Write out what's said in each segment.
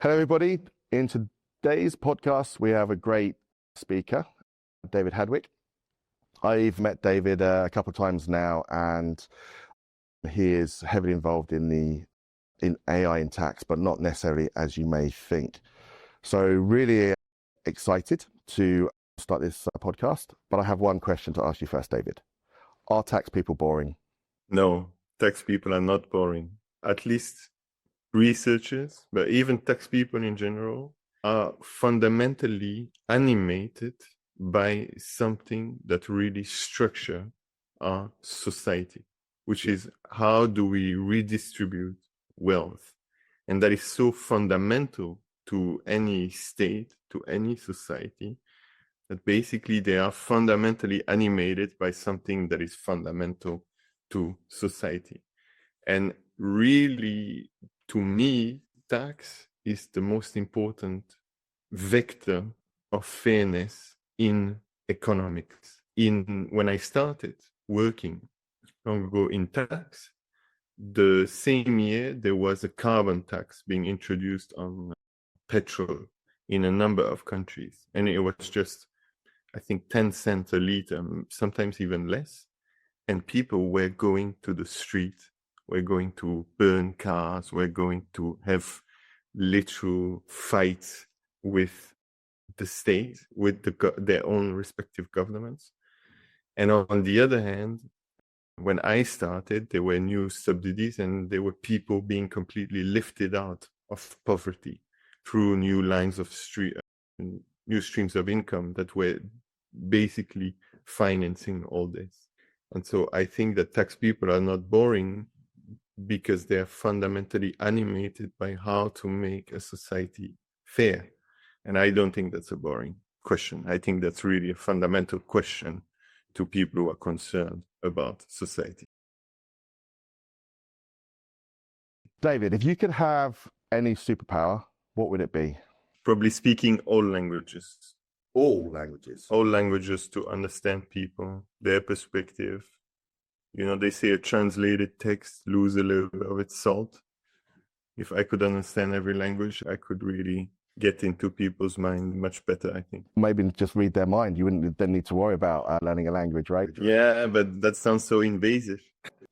Hello, everybody. In today's podcast, we have a great speaker, David Hadwick. I've met David a couple of times now, and he is heavily involved in AI in tax, but not necessarily as you may think. So really excited to start this podcast. But I have one question to ask you first, David. Are tax people boring? No, tax people are not boring. At least researchers, but even tax people in general, are fundamentally animated by something that really structure our society, which is how do we redistribute wealth? And that is so fundamental to any state, to any society, that basically they are fundamentally animated by something that is fundamental to society. And really, to me, tax is the most important vector of fairness in economics. When I started working long ago in tax, the same year there was a carbon tax being introduced on petrol in a number of countries. And it was just, I think, 10 cents a liter, sometimes even less. And people were going to the street. We're going to burn cars. We're going to have literal fights with the state, with their own respective governments. And on the other hand, when I started, there were new subsidies and there were people being completely lifted out of poverty through new lines of new streams of income that were basically financing all this. And so I think that tax people are not boring because they're fundamentally animated by how to make a society fair. And I don't think that's a boring question. I think that's really a fundamental question to people who are concerned about society. David, if you could have any superpower, what would it be? Probably speaking all languages. All languages? All languages, to understand people, their perspective. You know, they say a translated text loses a little bit of its salt. If I could understand every language, I could really get into people's mind much better, I think. Maybe just read their mind. You wouldn't then need to worry about learning a language, right? Yeah, but that sounds so invasive.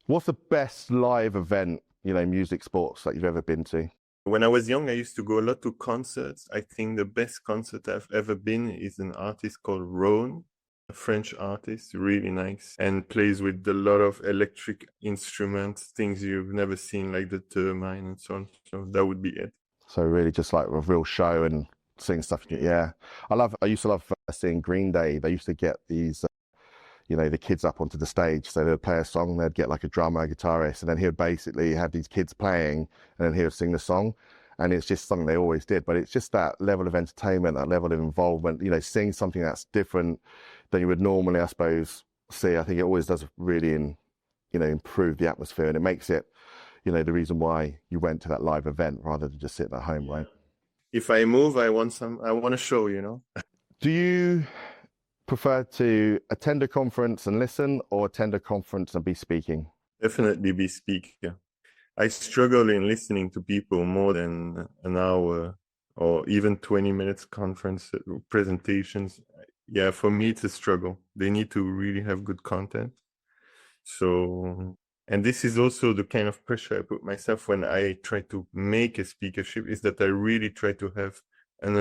What's the best live event, music, sports that you've ever been to? When I was young, I used to go a lot to concerts. I think the best concert I've ever been is an artist called Rhone, a French artist, really nice, and plays with a lot of electric instruments, things you've never seen, like the theremin and so on. So that would be it. So really just like a real show and seeing stuff. Yeah. I used to love seeing Green Day. They used to get these, the kids up onto the stage. So they'd play a song, they'd get like a drummer, a guitarist, and then he would basically have these kids playing and then he would sing the song. And it's just something they always did, but it's just that level of entertainment, that level of involvement, seeing something that's different than you would normally, I suppose, see. I think it always does really, improve the atmosphere, and it makes it, the reason why you went to that live event rather than just sitting at home, right? If I move, I want a show, Do you prefer to attend a conference and listen, or attend a conference and be speaking? Definitely be speaking. I struggle in listening to people more than an hour or even 20 minutes conference presentations. Yeah, for me, it's a struggle. They need to really have good content. So, and this is also the kind of pressure I put myself when I try to make a speakership, is that I really try to have an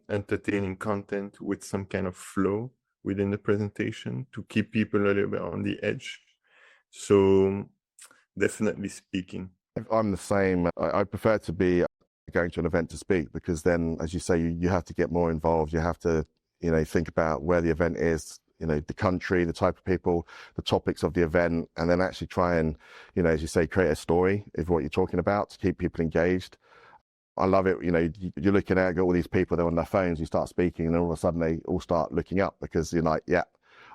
entertaining content with some kind of flow within the presentation to keep people a little bit on the edge. So definitely speaking. I'm the same. I prefer to be going to an event to speak, because then, as you say, you have to get more involved. You have to, think about where the event is, the country, the type of people, the topics of the event, and then actually try and, as you say, create a story of what you're talking about to keep people engaged. I love it. You're looking at all these people, they're on their phones, you start speaking, and all of a sudden they all start looking up because you're like, yeah,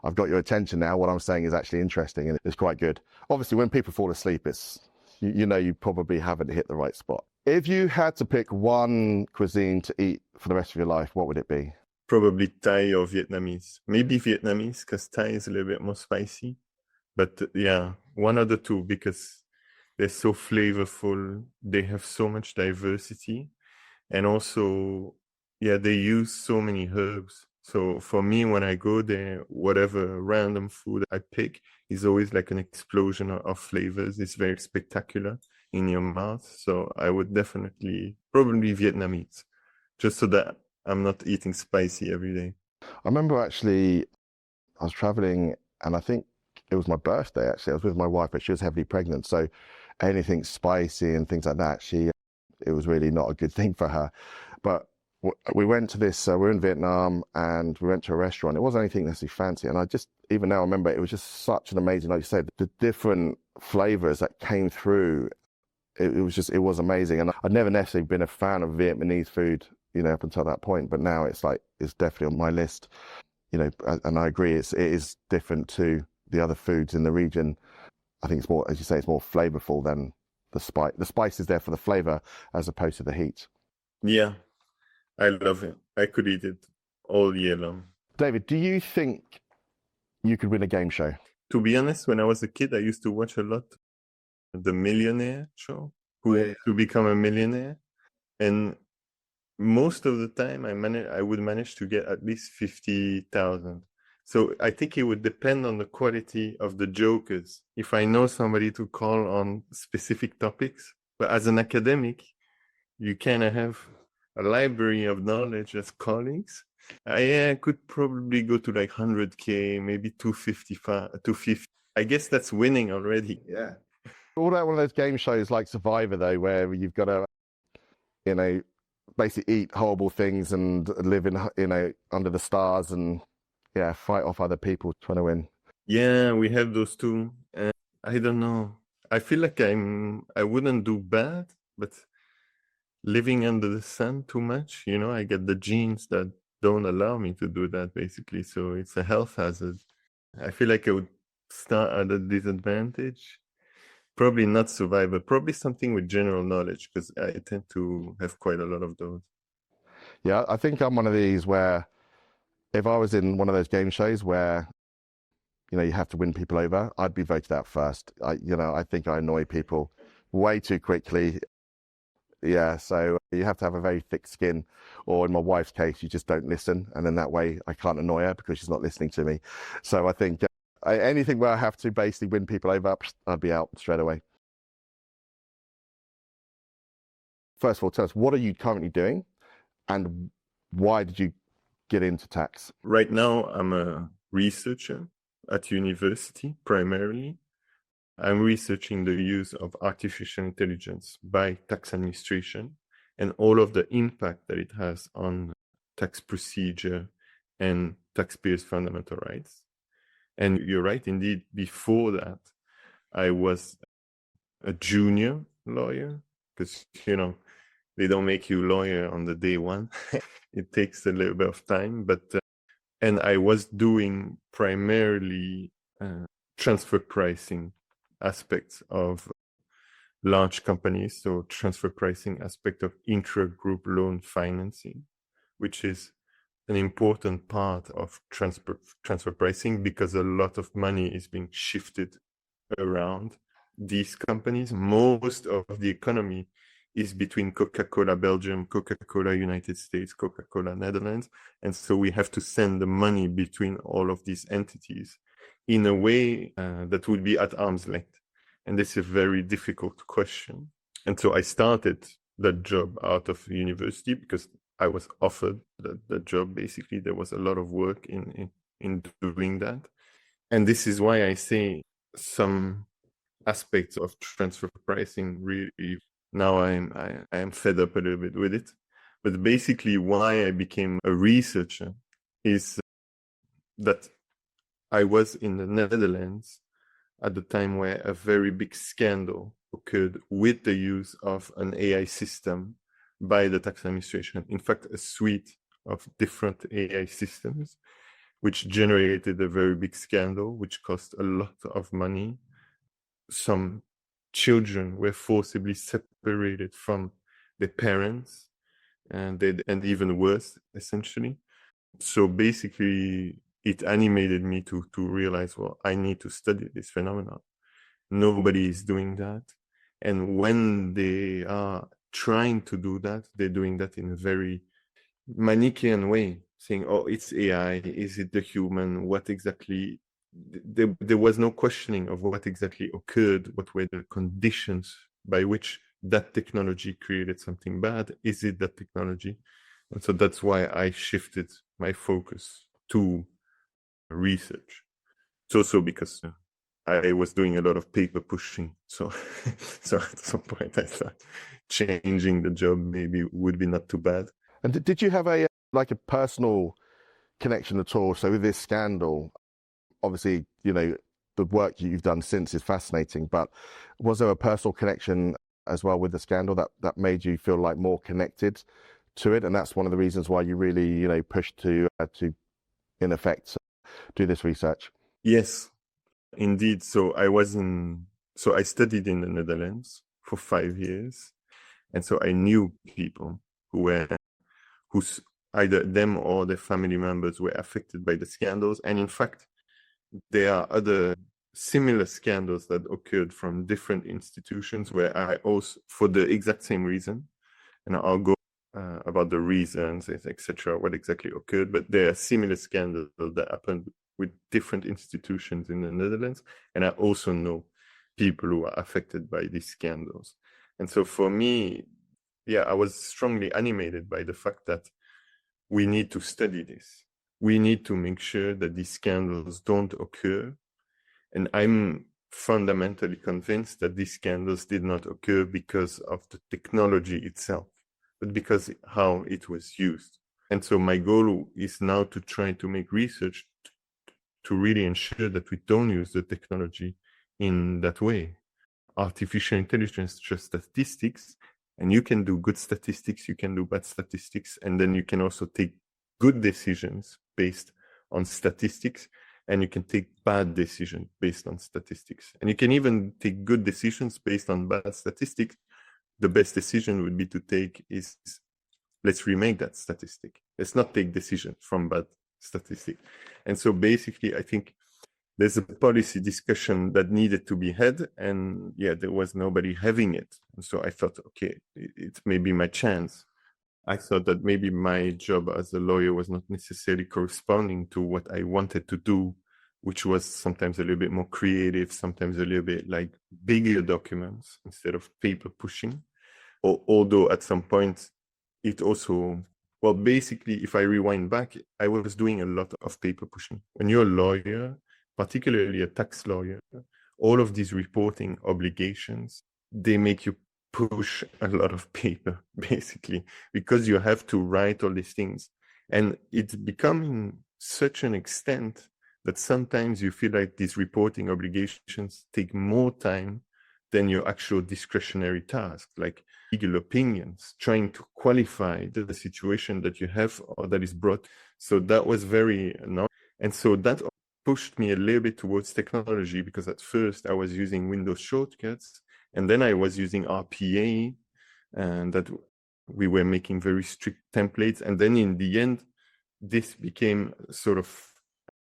I've got your attention now. What I'm saying is actually interesting, and it's quite good. Obviously, when people fall asleep, it's, you probably haven't hit the right spot. If you had to pick one cuisine to eat for the rest of your life, what would it be? Probably Thai or Vietnamese. Maybe Vietnamese, because Thai is a little bit more spicy. But yeah, one of the two, because they're so flavorful. They have so much diversity. And also, yeah, they use so many herbs. So for me, when I go there, whatever random food I pick is always like an explosion of flavors. It's very spectacular in your mouth. So I would definitely, probably Vietnamese, just so that I'm not eating spicy every day. I remember actually, I was traveling and I think it was my birthday actually. I was with my wife, but she was heavily pregnant. So anything spicy and things like that, it was really not a good thing for her. But we went to this, we were in Vietnam and we went to a restaurant. It wasn't anything necessarily fancy. And I just, even now, remember it was just such an amazing, like you said, the different flavors that came through. It was amazing. And I'd never necessarily been a fan of Vietnamese food, up until that point. But now it's definitely on my list, and I agree, it is different to the other foods in the region. I think it's more, as you say, it's more flavorful than the spice. The spice is there for the flavor as opposed to the heat. Yeah, I love it. I could eat it all year long. David, do you think you could win a game show? To be honest, when I was a kid, I used to watch a lot the Millionaire show, Who to Become a Millionaire. And most of the time I would manage to get at least 50,000. So I think it would depend on the quality of the jokers. If I know somebody to call on specific topics, but as an academic, you kind of have a library of knowledge as colleagues. I could probably go to like 100K, maybe 250. I guess that's winning already. Yeah. What about one of those game shows like Survivor, though, where you've got to, basically eat horrible things and live in, under the stars and, yeah, fight off other people trying to win? Yeah, we have those too. I don't know. I feel like I wouldn't do bad, but living under the sun too much, I get the genes that don't allow me to do that, basically. So it's a health hazard. I feel like I would start at a disadvantage. Probably not Survivor, probably something with general knowledge, because I tend to have quite a lot of those. Yeah, I think I'm one of these where if I was in one of those game shows where, you have to win people over, I'd be voted out first. I think I annoy people way too quickly. Yeah, so you have to have a very thick skin, or in my wife's case, you just don't listen, and then that way I can't annoy her because she's not listening to me. So I think anything where I have to basically win people over, I'd be out straight away. First of all, tell us, what are you currently doing, and why did you get into tax? Right now, I'm a researcher at university, primarily. I'm researching the use of artificial intelligence by tax administration and all of the impact that it has on tax procedure and taxpayers' fundamental rights. And you're right, indeed, before that, I was a junior lawyer because, they don't make you lawyer on the day one. It takes a little bit of time, and I was doing primarily transfer pricing aspects of large companies, so transfer pricing aspect of intra-group loan financing, which is an important part of transfer pricing because a lot of money is being shifted around these companies. Most of the economy is between Coca-Cola Belgium, Coca-Cola United States, Coca-Cola Netherlands. And so we have to send the money between all of these entities in a way that would be at arm's length. And this is a very difficult question. And so I started that job out of university because I was offered the job. Basically, there was a lot of work in doing that. And this is why I say some aspects of transfer pricing really, now I am fed up a little bit with it. But basically why I became a researcher is that I was in the Netherlands at the time where a very big scandal occurred with the use of an AI system by the tax administration. In fact, a suite of different AI systems, which generated a very big scandal, which cost a lot of money. Some children were forcibly separated from their parents, and even worse, essentially. So basically, it animated me to realize, well, I need to study this phenomenon. Nobody is doing that. And when they are trying to do that, they're doing that in a very Manichaean way, saying, oh, it's AI, is it the human, what exactly? There was no questioning of what exactly occurred, what were the conditions by which that technology created something bad, is it that technology? And so that's why I shifted my focus to research. It's also because I was doing a lot of paper pushing. So, so at some point I thought changing the job maybe would be not too bad. And did you have a personal connection at all? So with this scandal, obviously, the work you've done since is fascinating, but was there a personal connection as well with the scandal that made you feel like more connected to it? And that's one of the reasons why you really, pushed to in effect, do this research. Yes, indeed. So I studied in the Netherlands for 5 years. And so I knew people whose either them or their family members were affected by the scandals. And in fact, there are other similar scandals that occurred from different institutions where I also, for the exact same reason, and I'll go about the reasons, etc., what exactly occurred, but there are similar scandals that happened with different institutions in the Netherlands, and I also know people who are affected by these scandals. And so for me, I was strongly animated by the fact that we need to study this. We need to make sure that these scandals don't occur. And I'm fundamentally convinced that these scandals did not occur because of the technology itself, but because how it was used. And so my goal is now to try to make research to really ensure that we don't use the technology in that way. Artificial intelligence is just statistics, and you can do good statistics, you can do bad statistics, and then you can also take good decisions based on statistics, and you can take bad decisions based on statistics. And you can even take good decisions based on bad statistics. The best decision would be to take is, let's remake that statistic. Let's not take decisions from bad statistics. And so basically, I think there's a policy discussion that needed to be had, and there was nobody having it. And so I thought, okay, it may be my chance. I thought that maybe my job as a lawyer was not necessarily corresponding to what I wanted to do, which was sometimes a little bit more creative, sometimes a little bit like bigger documents instead of paper pushing. Although at some point it also, well, basically, if I rewind back, I was doing a lot of paper pushing. When you're a lawyer, particularly a tax lawyer, all of these reporting obligations, they make you push a lot of paper, basically, because you have to write all these things. And it's becoming such an extent that sometimes you feel like these reporting obligations take more time than your actual discretionary task, like legal opinions, trying to qualify the situation that you have or that is brought. So that was very annoying. And so that pushed me a little bit towards technology, because at first I was using Windows shortcuts, and then I was using RPA, and that we were making very strict templates. And then in the end, this became sort of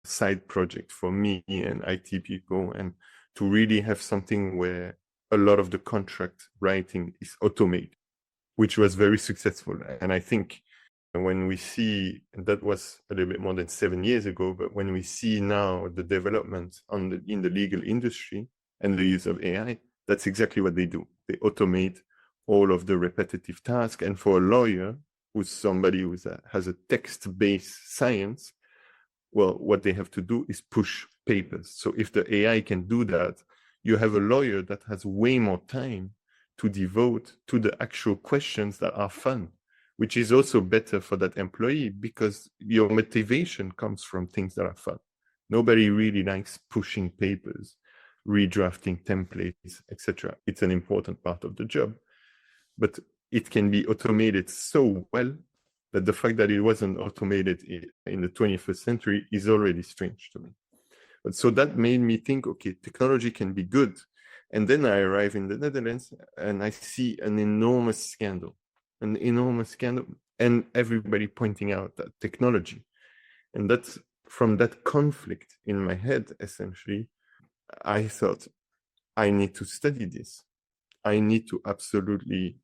a side project for me and IT people, and to really have something where a lot of the contract writing is automated, which was very successful. And I think when we see, that was a little bit more than 7 years ago, but when we see now the development in the legal industry and the use of AI, that's exactly what they do. They automate all of the repetitive tasks. And for a lawyer, who's somebody who has a text-based science, well, what they have to do is push papers. So if the AI can do that, you have a lawyer that has way more time to devote to the actual questions that are fun, which is also better for that employee, because your motivation comes from things that are fun. Nobody really likes pushing papers, redrafting templates, etc. It's an important part of the job, but it can be automated so well that the fact that it wasn't automated in the 21st century is already strange to me. But so that made me think, okay, technology can be good. And then I arrive in the Netherlands and I see an enormous scandal, and everybody pointing out that technology. And that's from that conflict in my head, essentially, I thought, I need to study this. I need to absolutely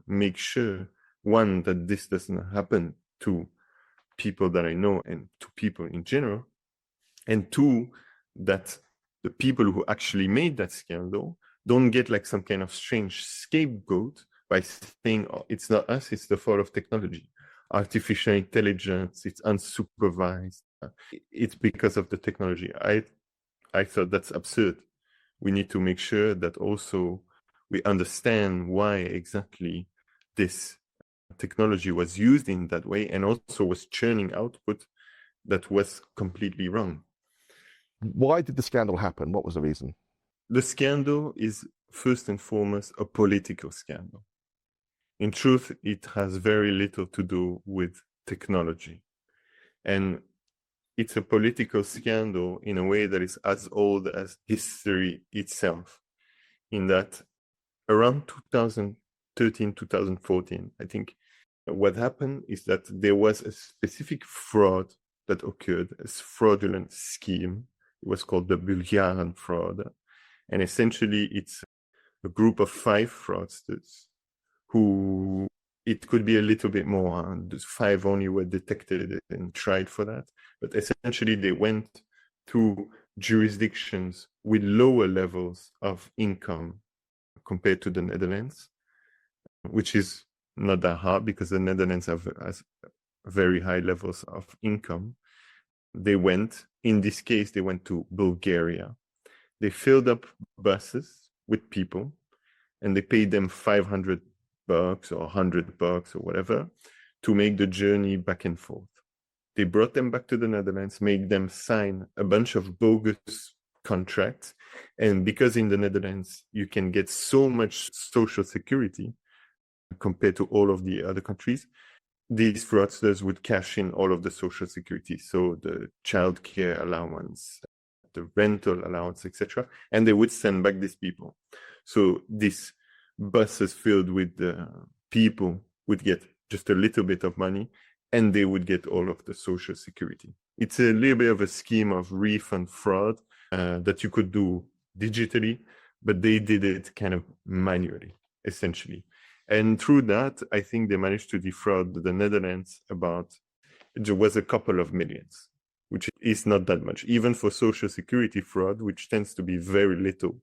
make sure, one, that this doesn't happen to people that I know and to people in general, and two, that the people who actually made that scandal don't get like some kind of strange scapegoat by saying, oh, it's not us, it's the fault of technology, artificial intelligence, it's unsupervised, it's because of the technology. I thought that's absurd. We need to make sure that also we understand why exactly this technology was used in that way and also was churning output that was completely wrong. Why did the scandal happen? What was the reason? The scandal is first and foremost a political scandal. In truth, it has very little to do with technology. And it's a political scandal in a way that is as old as history itself, in that around 2013, 2014, I think what happened is that there was a specific fraud that occurred, a fraudulent scheme. It was called the Bulgarian fraud. And essentially, it's a group of 5 fraudsters who, it could be a little bit more, 5 only were detected and tried for that. But essentially, they went to jurisdictions with lower levels of income compared to the Netherlands, which is not that hard because the Netherlands has very high levels of income. They went, in this case, they went to Bulgaria. They filled up buses with people and they paid them $500 or $100 or whatever to make the journey back and forth. They brought them back to the Netherlands, made them sign a bunch of bogus contracts. And because in the Netherlands, you can get so much social security compared to all of the other countries, these fraudsters would cash in all of the social security. So the childcare allowance, the rental allowance, etc. And they would send back these people. So these buses filled with people would get just a little bit of money and they would get all of the social security. It's a little bit of a scheme of refund fraud that you could do digitally, but they did it kind of manually, essentially. And through that, I think they managed to defraud the Netherlands about, there was a couple of millions, which is not that much, even for social security fraud, which tends to be very little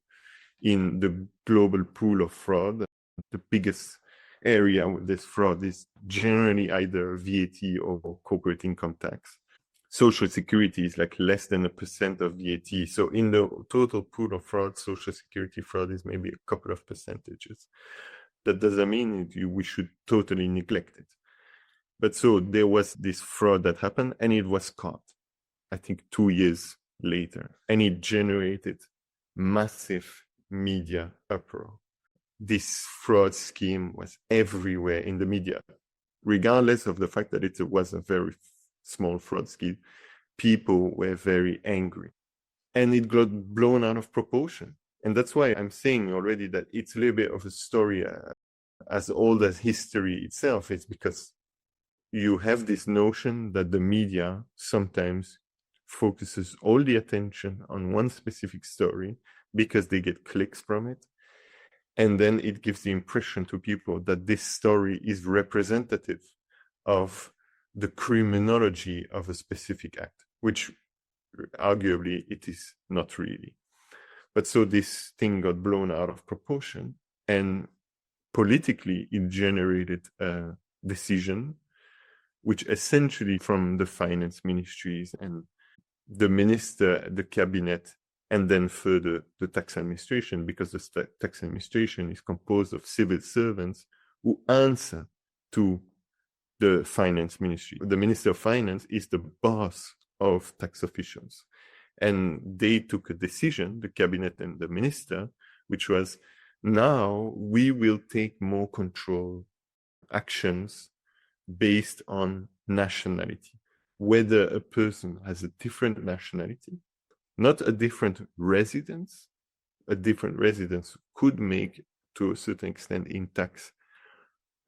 in the global pool of fraud. The biggest area with this fraud is generally either VAT or corporate income tax. Social security is like less than 1% of VAT. So in the total pool of fraud, social security fraud is maybe a couple of percentages. That doesn't mean we should totally neglect it. But so there was this fraud that happened and it was caught, I think 2 years later, and it generated massive media uproar. This fraud scheme was everywhere in the media, regardless of the fact that it was a very small fraud scheme. People were very angry and it got blown out of proportion. And that's why I'm saying already that it's a little bit of a story as old as history itself. It's because you have this notion that the media sometimes focuses all the attention on one specific story because they get clicks from it. And then it gives the impression to people that this story is representative of the criminology of a specific act, which arguably it is not really. But so this thing got blown out of proportion, and politically it generated a decision which essentially from the finance ministries and the minister, the cabinet, and then further the tax administration, because the tax administration is composed of civil servants who answer to the finance ministry. The minister of finance is the boss of tax officials. And they took a decision, the cabinet and the minister, which was, now we will take more control actions based on nationality. Whether a person has a different nationality, not a different residence. A different residence could make, to a certain extent in tax,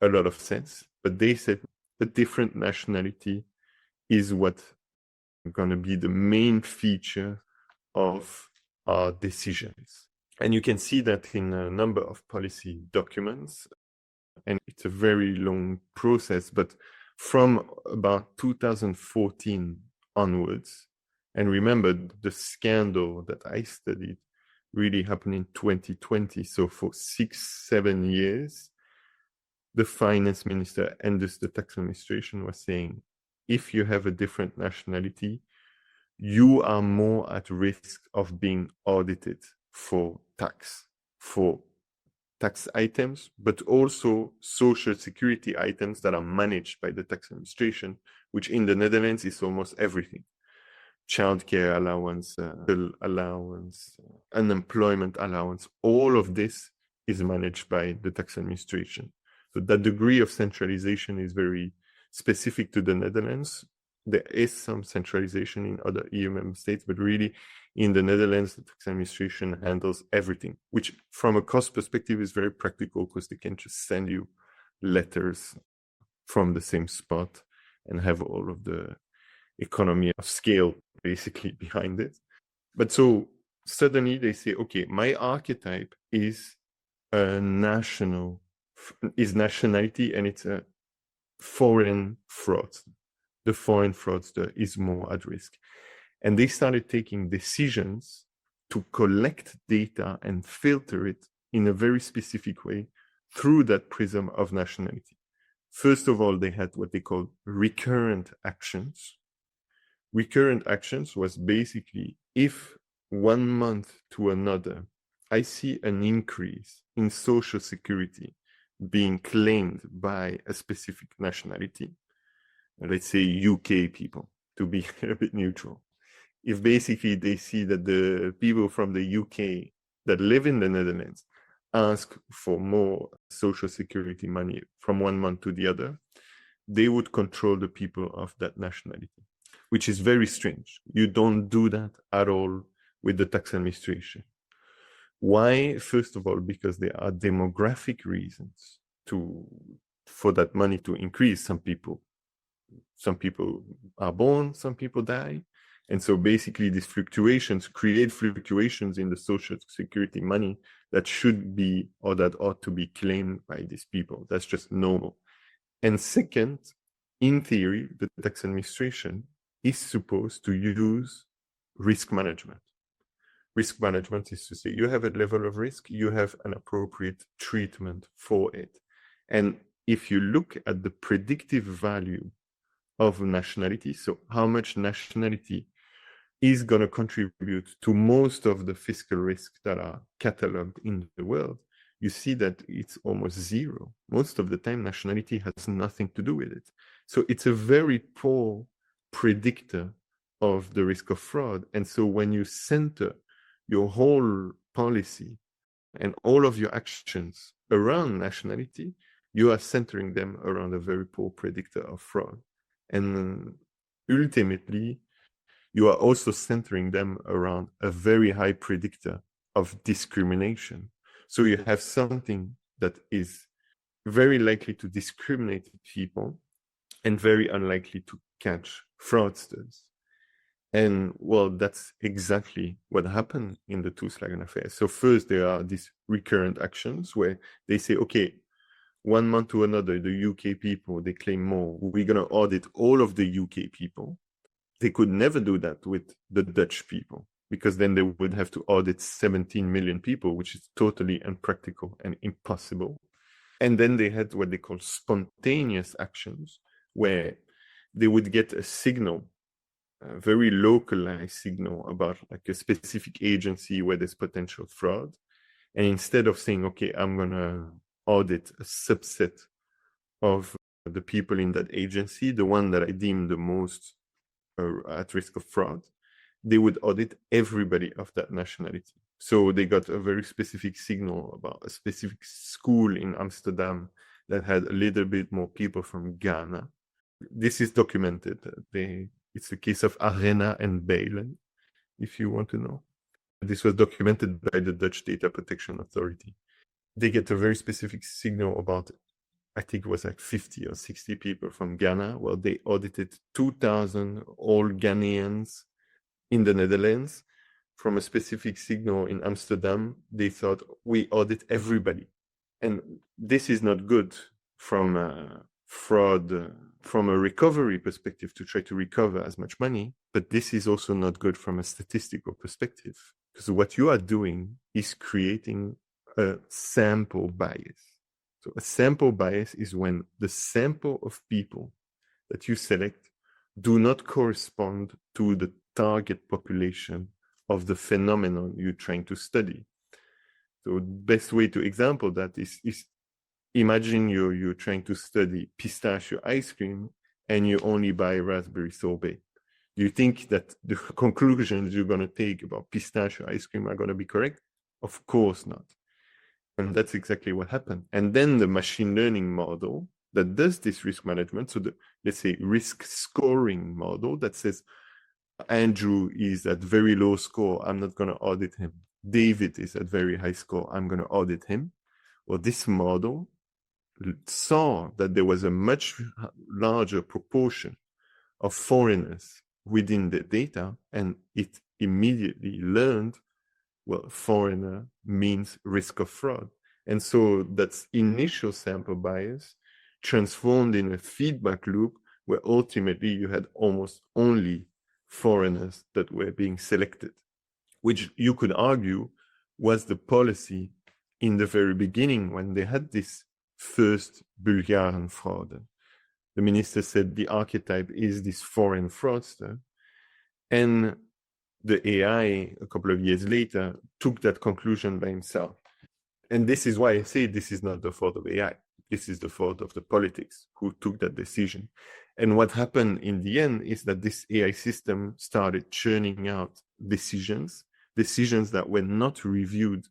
a lot of sense. But they said a different nationality is what going to be the main feature of our decisions. And you can see that in a number of policy documents. and it's a very long process. But from about 2014 onwards, and remember, the scandal that I studied really happened in 2020. So for 6-7 years, the finance minister and the tax administration was saying, if you have a different nationality, you are more at risk of being audited for tax items, but also social security items that are managed by the tax administration, which in the Netherlands is almost everything. Childcare allowance, bill allowance, unemployment allowance, all of this is managed by the tax administration. So that degree of centralization is very specific to the Netherlands. There is some centralization in other EU member states, but really in the Netherlands, the tax administration handles everything, which from a cost perspective is very practical because they can just send you letters from the same spot and have all of the economy of scale basically behind it. But so suddenly they say, okay, my archetype is nationality, and it's a foreign fraud. The foreign fraudster is more at risk. And they started taking decisions to collect data and filter it in a very specific way through that prism of nationality. First of all, they had what they call recurrent actions. Recurrent actions was basically if 1 month to another, I see an increase in social security being claimed by a specific nationality, let's say UK people, to be a bit neutral. If basically they see that the people from the UK that live in the Netherlands ask for more social security money from 1 month to the other, they would control the people of that nationality, which is very strange. You don't do that at all with the tax administration. Why? First of all, because there are demographic reasons for that money to increase. Some people are born, some people die. And so basically these fluctuations create fluctuations in the social security money that should be, or that ought to be claimed by these people. That's just normal. And second, in theory, the tax administration is supposed to use risk management. Risk management is to say you have a level of risk, you have an appropriate treatment for it. And if you look at the predictive value of nationality, so how much nationality is going to contribute to most of the fiscal risks that are cataloged in the world, you see that it's almost zero. Most of the time, nationality has nothing to do with it. So it's a very poor predictor of the risk of fraud. And so when you center your whole policy and all of your actions around nationality, you are centering them around a very poor predictor of fraud. And ultimately, you are also centering them around a very high predictor of discrimination. So you have something that is very likely to discriminate people and very unlikely to catch fraudsters. And well, that's exactly what happened in the Toeslagen affair. So first, there are these recurrent actions where they say, okay, 1 month to another, the UK people, they claim more. We're going to audit all of the UK people. They could never do that with the Dutch people, because then they would have to audit 17 million people, which is totally impractical and impossible. And then they had what they call spontaneous actions, where they would get a signal, a very localized signal about like a specific agency where there's potential fraud. And instead of saying, okay, I'm going to audit a subset of the people in that agency, the one that I deem the most at risk of fraud, they would audit everybody of that nationality. So they got a very specific signal about a specific school in Amsterdam that had a little bit more people from Ghana. This is documented. It's the case of Arena and Balen, if you want to know. This was documented by the Dutch Data Protection Authority. They get a very specific signal about, I think it was like 50 or 60 people from Ghana. Well, they audited 2,000 all Ghanaians in the Netherlands. From a specific signal in Amsterdam, they thought, we audit everybody. And this is not good, from fraud, from a recovery perspective to try to recover as much money. But this is also not good from a statistical perspective, because what you are doing is creating a sample bias. So a sample bias is when the sample of people that you select do not correspond to the target population of the phenomenon you're trying to study. So the best way to example that is imagine you're trying to study pistachio ice cream and you only buy raspberry sorbet. Do you think that the conclusions you're going to take about pistachio ice cream are going to be correct? Of course not. And that's exactly what happened. And then the machine learning model that does this risk management, so the, let's say, risk scoring model that says, Andrew is at very low score, I'm not going to audit him. David is at very high score, I'm going to audit him. Well, this model saw that there was a much larger proportion of foreigners within the data, and it immediately learned, well, foreigner means risk of fraud. And so that's initial sample bias transformed in a feedback loop where ultimately you had almost only foreigners that were being selected, which you could argue was the policy in the very beginning when they had this first Bulgarian fraud. The minister said the archetype is this foreign fraudster. And the AI, a couple of years later, took that conclusion by himself. And this is why I say this is not the fault of AI. This is the fault of the politics who took that decision. And what happened in the end is that this AI system started churning out decisions that were not reviewed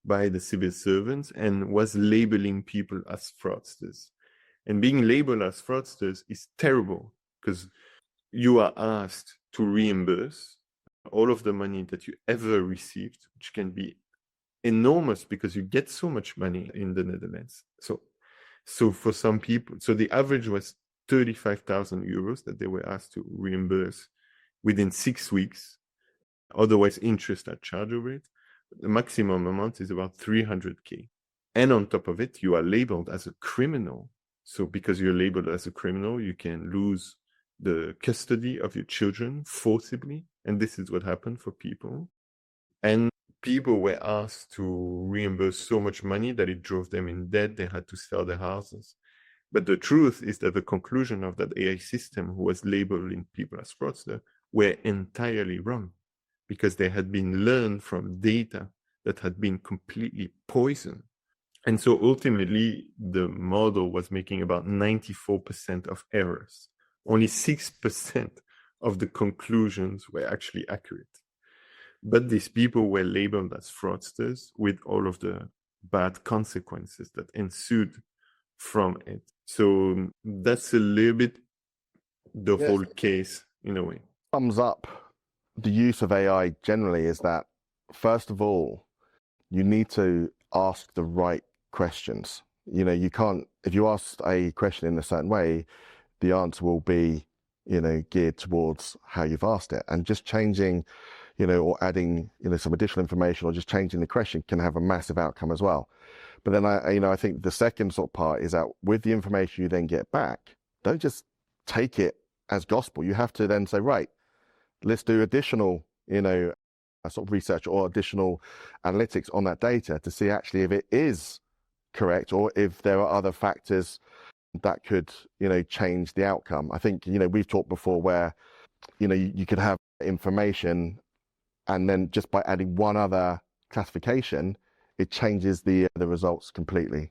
by the civil servants and was labeling people as fraudsters. And being labeled as fraudsters is terrible because you are asked to reimburse all of the money that you ever received, which can be enormous because you get so much money in the Netherlands. So for some people, so the average was 35,000 euros that they were asked to reimburse within 6 weeks. Otherwise, interest are charged over it. The maximum amount is about 300K. And on top of it, you are labeled as a criminal. So because you're labeled as a criminal, you can lose the custody of your children forcibly. And this is what happened for people. And people were asked to reimburse so much money that it drove them in debt. They had to sell their houses. But the truth is that the conclusion of that AI system who was labeling people as fraudster were entirely wrong because they had been learned from data that had been completely poisoned. And so ultimately, the model was making about 94% of errors. Only 6% of the conclusions were actually accurate. But these people were labeled as fraudsters with all of the bad consequences that ensued from it. So that's a little bit the whole case in a way. Sums up the use of AI generally is that, first of all, you need to ask the right questions. You know, you can't, if you ask a question in a certain way, the answer will be, you know, geared towards how you've asked it. And just changing, you know, or adding, you know, some additional information or just changing the question can have a massive outcome as well. But then I think the second sort of part is that with the information you then get back, don't just take it as gospel. You have to then say, right, let's do additional, you know, sort of research or additional analytics on that data to see actually if it is correct or if there are other factors that could, you know, change the outcome. I think, you know, we've talked before where, you know, you could have information and then just by adding one other classification, it changes the results completely.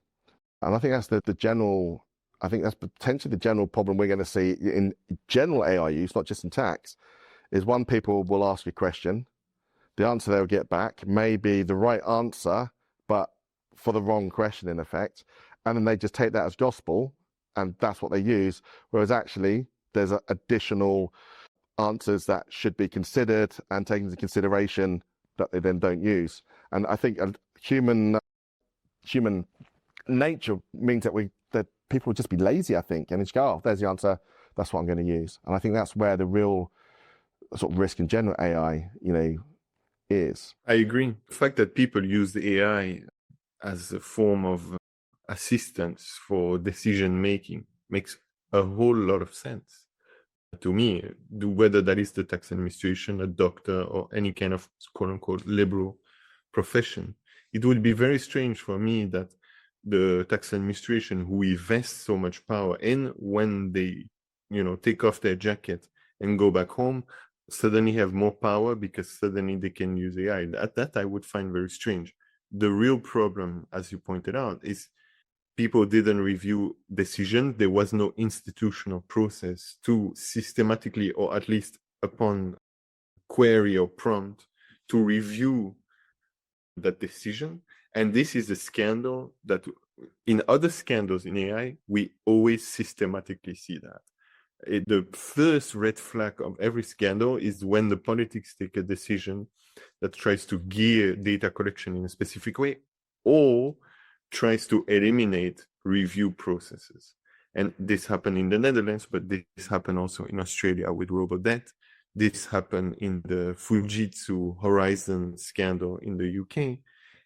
And I think that's the general, I think that's potentially the general problem we're going to see in general AI use, not just in tax, is one, people will ask a question. The answer they'll get back may be the right answer, but for the wrong question in effect. And then they just take that as gospel and that's what they use. Whereas actually there's additional answers that should be considered and taken into consideration that they then don't use. And I think human nature means that people would just be lazy, I think, and just go, oh, there's the answer, that's what I'm going to use. And I think that's where the real sort of risk in general AI, you know, is. I agree. The fact that people use the AI as a form of assistance for decision making makes a whole lot of sense to me, whether that is the tax administration, a doctor, or any kind of quote unquote liberal profession. It would be very strange for me that the tax administration, who invests so much power in, when they, take off their jacket and go back home, suddenly have more power because suddenly they can use AI. That I would find very strange. The real problem, as you pointed out, is people didn't review decisions. There was no institutional process to systematically, or at least upon query or prompt, to review that decision. And this is a scandal that in other scandals in AI, we always systematically see that. The first red flag of every scandal is when the politics take a decision that tries to gear data collection in a specific way, or tries to eliminate review processes. And this happened in the Netherlands, but this happened also in Australia with Robodebt. This happened in the Fujitsu Horizon scandal in the UK.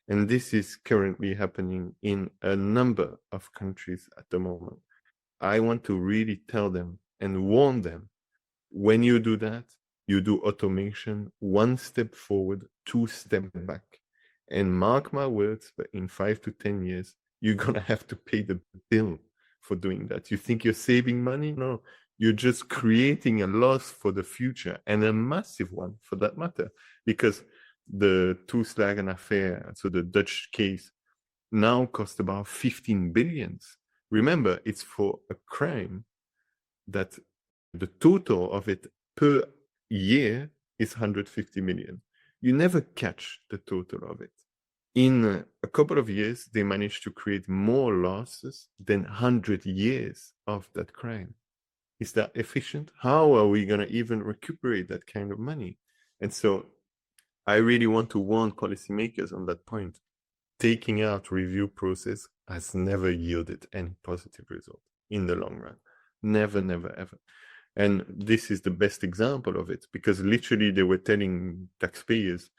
And this is currently happening in a number of countries at the moment. I want to really tell them and warn them, when you do that, you do automation 1 step forward, 2 steps back. And mark my words, but in 5 to 10 years, you're going to have to pay the bill for doing that. You think you're saving money? No, you're just creating a loss for the future, and a massive one for that matter, because the Toeslagen affair, so the Dutch case, now cost about 15 billion. Remember, it's for a crime that the total of it per year is 150 million. You never catch the total of it. In a couple of years, they managed to create more losses than 100 years of that crime. Is that efficient? How are we going to even recuperate that kind of money? And so I really want to warn policymakers on that point. Taking out review process has never yielded any positive result in the long run. Never, never, ever. And this is the best example of it, because literally they were telling taxpayers,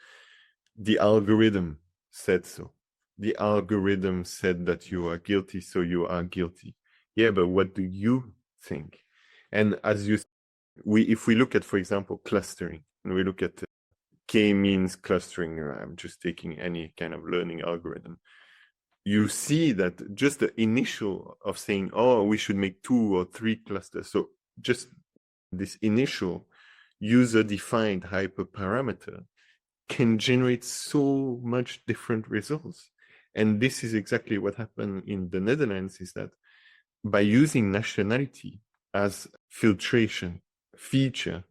the algorithm said so. The algorithm said that you are guilty, so you are guilty. Yeah, but what do you think? And if we look at, for example, clustering, and we look at k-means clustering, I'm just taking any kind of learning algorithm, you see that just the initial of saying, oh, we should make 2 or 3 clusters. So just this initial user-defined hyperparameter can generate so much different results. And this is exactly what happened in the Netherlands, is that by using nationality as filtration feature,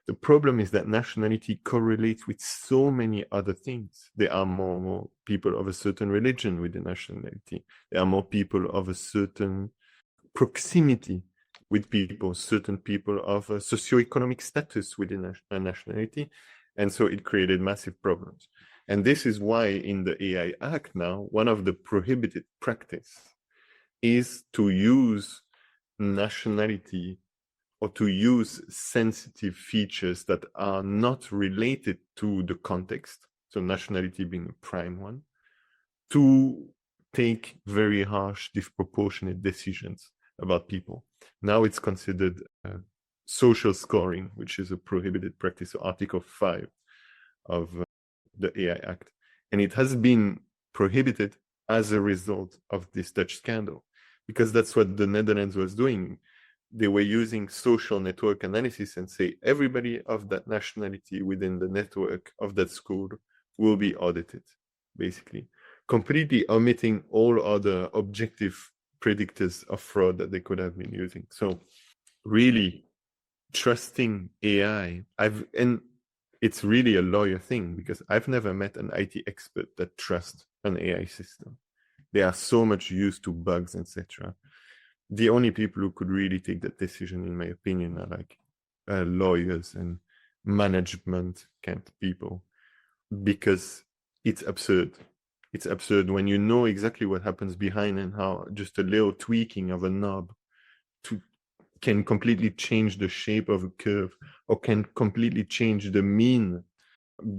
the problem is that nationality correlates with so many other things. There are more people of a certain religion within nationality. There are more people of a certain proximity with people, certain people of a socioeconomic status within a nationality. And so it created massive problems. And this is why in the AI Act now, one of the prohibited practice is to use nationality or to use sensitive features that are not related to the context, so nationality being a prime one, to take very harsh, disproportionate decisions about people. Now it's considered social scoring, which is a prohibited practice, so Article 5 of the AI Act. And it has been prohibited as a result of this Dutch scandal, because that's what the Netherlands was doing. They were using social network analysis and say everybody of that nationality within the network of that school will be audited, basically, completely omitting all other objective predictors of fraud that they could have been using. So really trusting AI, and it's really a lawyer thing, because I've never met an IT expert that trusts an AI system. They are so much used to bugs, etc. The only people who could really take that decision, in my opinion, are like lawyers and management kind of people, because it's absurd. It's absurd when you know exactly what happens behind and how just a little tweaking of a knob can completely change the shape of a curve, or can completely change the mean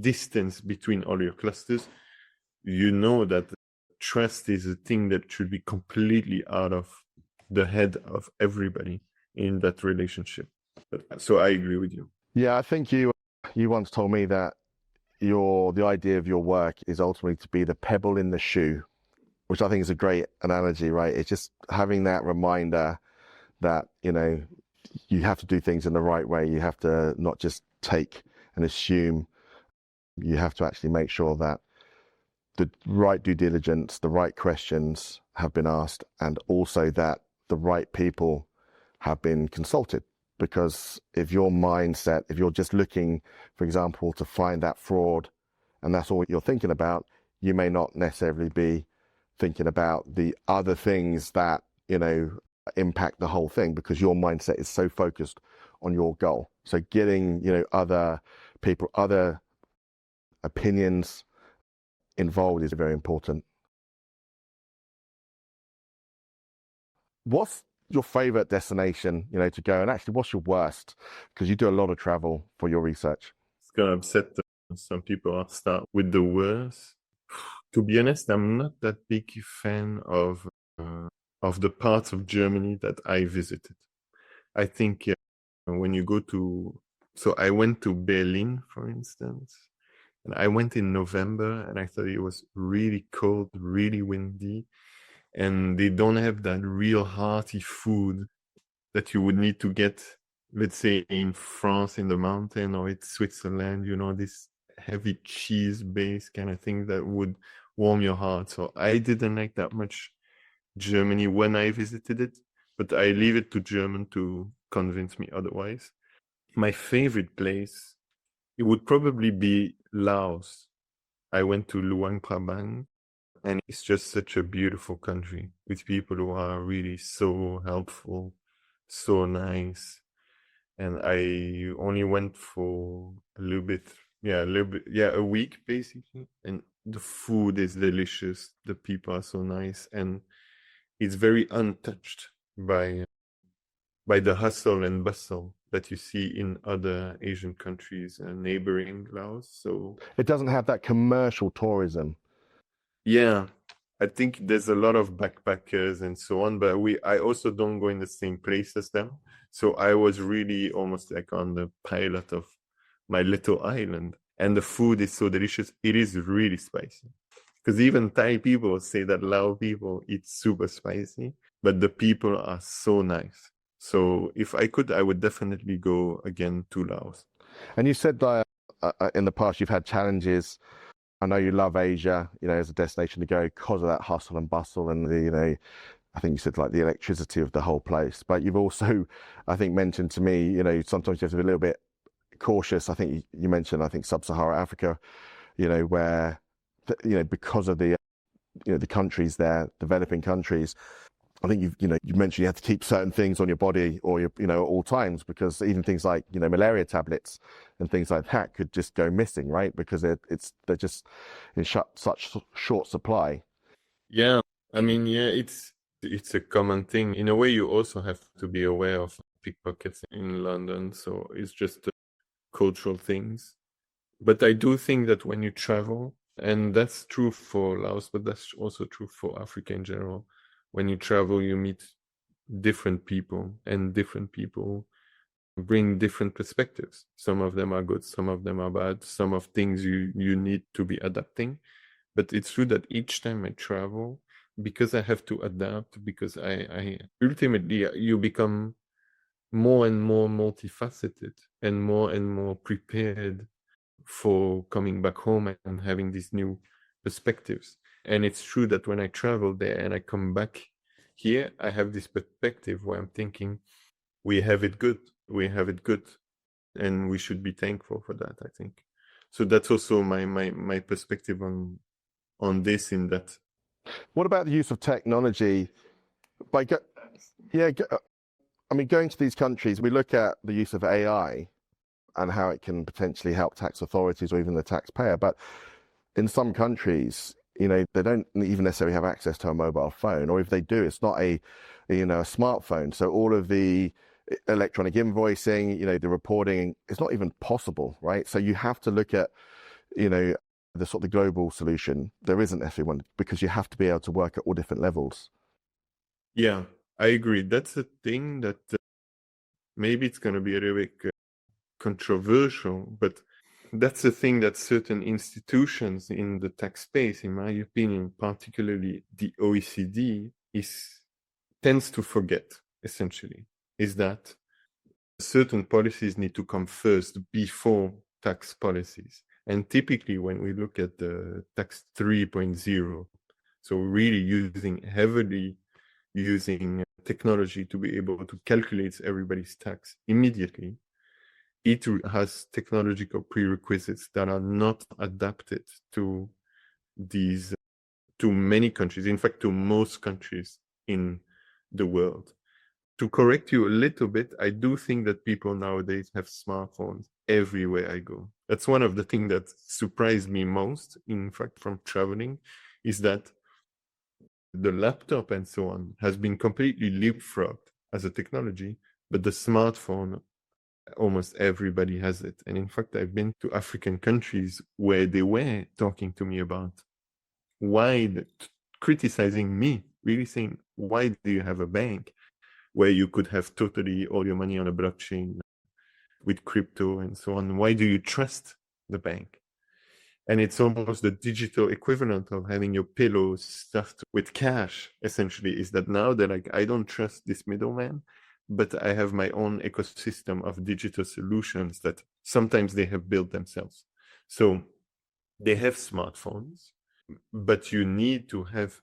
distance between all your clusters. You know that trust is a thing that should be completely out of the head of everybody in that relationship. So I agree with you. Yeah, I think you once told me that the idea of your work is ultimately to be the pebble in the shoe, which I think is a great analogy, right? It's just having that reminder that, you have to do things in the right way. You have to not just take and assume. You have to actually make sure that the right due diligence, the right questions have been asked, and also that the right people have been consulted. Because if your mindset, if you're just looking, for example, to find that fraud, and that's all you're thinking about, you may not necessarily be thinking about the other things that, impact the whole thing, because your mindset is so focused on your goal. So getting, other people, other opinions involved is very important. What's your favorite destination, to go? And actually, what's your worst? Because you do a lot of travel for your research. It's gonna upset some people. I'll start with the worst. To be honest, I'm not that big fan of the parts of Germany that I visited. I think when you go to, so I went to Berlin, for instance, and I went in November, and I thought it was really cold, really windy, and they don't have that real hearty food that you would need to get, let's say, in France, in the mountain, or in Switzerland, this heavy cheese-based kind of thing that would warm your heart. So I didn't like that much Germany when I visited it, but I leave it to German to convince me otherwise. My favorite place, it would probably be Laos. I went to Luang Prabang, and it's just such a beautiful country with people who are really so helpful, so nice. And I only went for a week basically. And the food is delicious. The people are so nice, and it's very untouched by the hustle and bustle that you see in other Asian countries neighboring Laos. So it doesn't have that commercial tourism. Yeah, I think there's a lot of backpackers and so on, but I also don't go in the same place as them. So I was really almost like on the pilot of my little island. And the food is so delicious. It is really spicy. Because even Thai people say that Lao people eat super spicy, but the people are so nice. So if I could, I would definitely go again to Laos. And you said that in the past you've had challenges. I know you love Asia, as a destination to go because of that hustle and bustle and the, I think you said like the electricity of the whole place. But you've also, I think, mentioned to me, sometimes you have to be a little bit cautious. I think you mentioned, I think, sub-Saharan Africa, where, because of the, the countries there, developing countries. I think you mentioned you have to keep certain things on your body or at all times, because even things like, malaria tablets and things like that could just go missing, right? Because they're just in such short supply. Yeah, I mean, it's a common thing. In a way, you also have to be aware of pickpockets in London, so it's just cultural things. But I do think that when you travel, and that's true for Laos, but that's also true for Africa in general, when you travel, you meet different people, and different people bring different perspectives. Some of them are good, some of them are bad, some of things you need to be adapting. But it's true that each time I travel, because I have to adapt, because I ultimately you become more and more multifaceted and more prepared for coming back home and having these new perspectives. And it's true that when I travel there and I come back here, I have this perspective where I'm thinking, we have it good, and we should be thankful for that, I think. So that's also my perspective on this, in that. What about the use of technology? I mean, going to these countries, we look at the use of AI and how it can potentially help tax authorities or even the taxpayer. But in some countries, they don't even necessarily have access to a mobile phone, or if they do, it's not a smartphone. So all of the electronic invoicing, the reporting, it's not even possible, right? So you have to look at, the sort of the global solution, there isn't necessarily one, because you have to be able to work at all different levels. Yeah, I agree. That's a thing that maybe it's going to be a little bit controversial, but that's a thing that certain institutions in the tech space, in my opinion, particularly the OECD, tends to forget, essentially, is that certain policies need to come first before tax policies. And typically, when we look at the tax 3.0, so really heavily using technology to be able to calculate everybody's tax immediately, it has technological prerequisites that are not adapted to many countries, in fact, to most countries in the world. To correct you a little bit, I do think that people nowadays have smartphones everywhere I go. That's one of the things that surprised me most, in fact, from traveling, is that the laptop and so on has been completely leapfrogged as a technology, but the smartphone, almost everybody has it. And in fact, I've been to African countries where they were talking to me about criticizing me, really saying, why do you have a bank where you could have totally all your money on a blockchain with crypto and so on? Why do you trust the bank? And it's almost the digital equivalent of having your pillow stuffed with cash, essentially, is that now they're like, I don't trust this middleman, but I have my own ecosystem of digital solutions that sometimes they have built themselves. So they have smartphones, but you need to have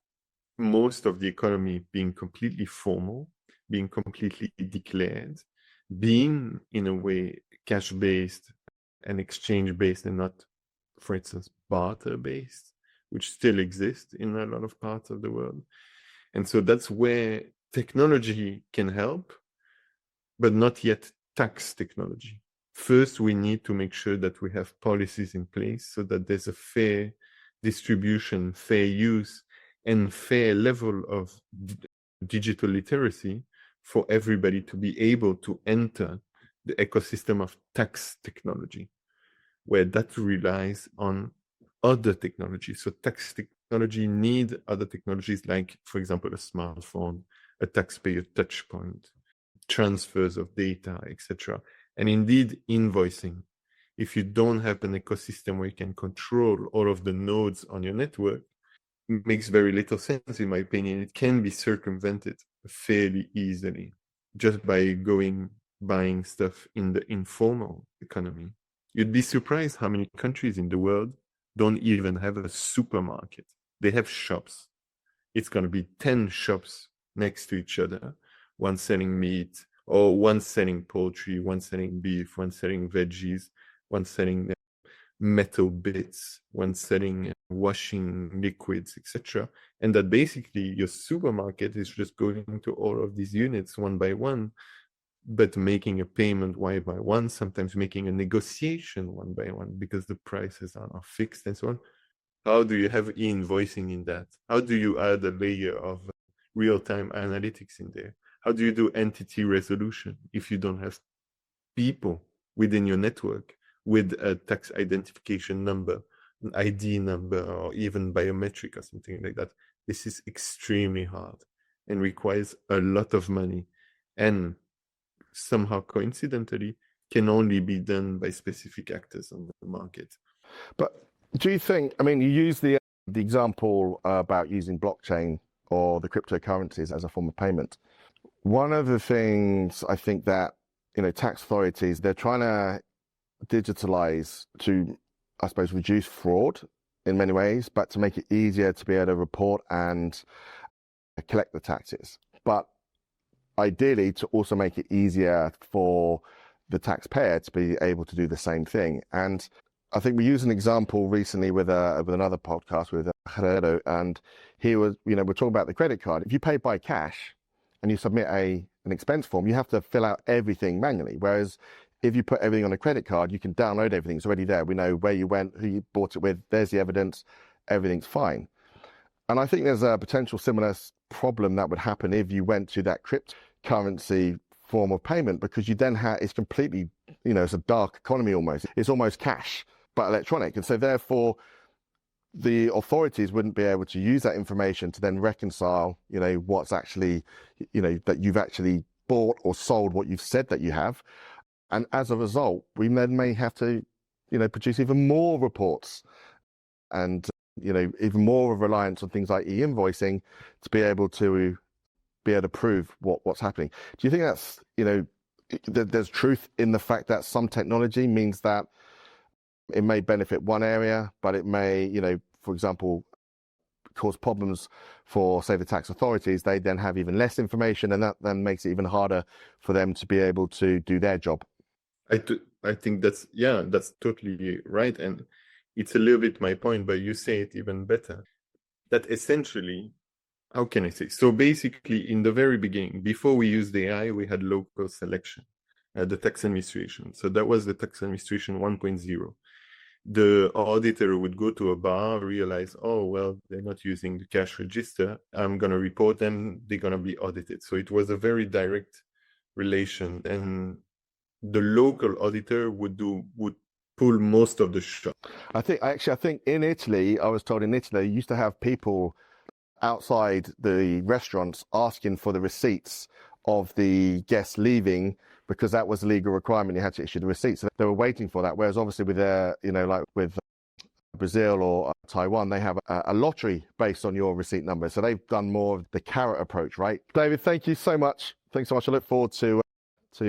most of the economy being completely formal, being completely declared, being in a way cash-based and exchange-based and not, for instance, barter-based, which still exists in a lot of parts of the world. And so that's where technology can help, but not yet tax technology. First, we need to make sure that we have policies in place so that there's a fair distribution, fair use, and fair level of digital literacy for everybody to be able to enter the ecosystem of tax technology, where that relies on other technologies. So tax technology need other technologies like, for example, a smartphone, a taxpayer touch point, transfers of data, etc. And indeed, invoicing. If you don't have an ecosystem where you can control all of the nodes on your network, it makes very little sense, in my opinion. It can be circumvented fairly easily just by buying stuff in the informal economy. You'd be surprised how many countries in the world don't even have a supermarket. They have shops. It's going to be 10 shops next to each other, one selling meat, or one selling poultry, one selling beef, one selling veggies, one selling metal bits, one selling washing liquids, etc. And that basically your supermarket is just going to all of these units one by one, but making a payment one by one, sometimes making a negotiation one by one because the prices are not fixed and so on. How do you have e-invoicing in that? How do you add a layer of real-time analytics in there? How do you do entity resolution if you don't have people within your network with a tax identification number, an ID number, or even biometric or something like that? This is extremely hard and requires a lot of money, and somehow coincidentally can only be done by specific actors on the market. But do you think, I mean, you use the example about using blockchain or the cryptocurrencies as a form of payment. One of the things I think that, tax authorities, they're trying to digitalize to, I suppose, reduce fraud in many ways, but to make it easier to be able to report and collect the taxes. But ideally, to also make it easier for the taxpayer to be able to do the same thing. And I think we used an example recently with another podcast with Hadwick, and he was, we're talking about the credit card. If you pay by cash and you submit an expense form, you have to fill out everything manually. Whereas if you put everything on a credit card, you can download everything. It's already there. We know where you went, who you bought it with. There's the evidence. Everything's fine. And I think there's a potential similar problem that would happen if you went to that cryptocurrency form of payment, because you then it's completely, it's a dark economy almost. It's almost cash, but electronic. And so therefore, the authorities wouldn't be able to use that information to then reconcile, what's actually, that you've actually bought or sold what you've said that you have. And as a result, we then may have to, produce even more reports and, even more of reliance on things like e-invoicing to be able to prove what's happening. Do you think that's, there's truth in the fact that some technology means that it may benefit one area, but it may, for example, cause problems for, say, the tax authorities? They then have even less information, and that then makes it even harder for them to be able to do their job. I think that's totally right. And it's a little bit my point, but you say it even better. That essentially, how can I say? So basically, in the very beginning, before we used AI, we had local selection at the tax administration. So that was the tax administration 1.0. The auditor would go to a bar, realize, oh, well, they're not using the cash register. I'm going to report them. They're going to be audited. So it was a very direct relation. And the local auditor would pull most of the shot. I think in Italy, I was told in Italy, you used to have people outside the restaurants asking for the receipts of the guests leaving, because that was a legal requirement. You had to issue the receipts. So they were waiting for that. Whereas obviously with like with Brazil or Taiwan, they have a lottery based on your receipt number. So they've done more of the carrot approach, right? David, thank you so much. Thanks so much. I look forward to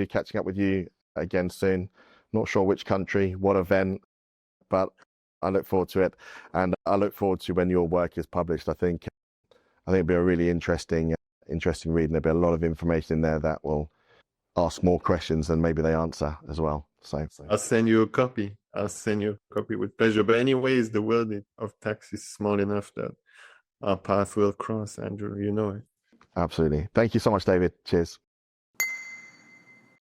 catching up with you again soon. Not sure which country, what event, but I look forward to it. And I look forward to when your work is published. I think it'll be a really interesting reading. There'll be a lot of information in there that will ask more questions than maybe they answer as well. So I'll send you a copy. With pleasure. But anyways, the world of tax is small enough that our path will cross, Andrew. You know it. Absolutely. Thank you so much, David. Cheers.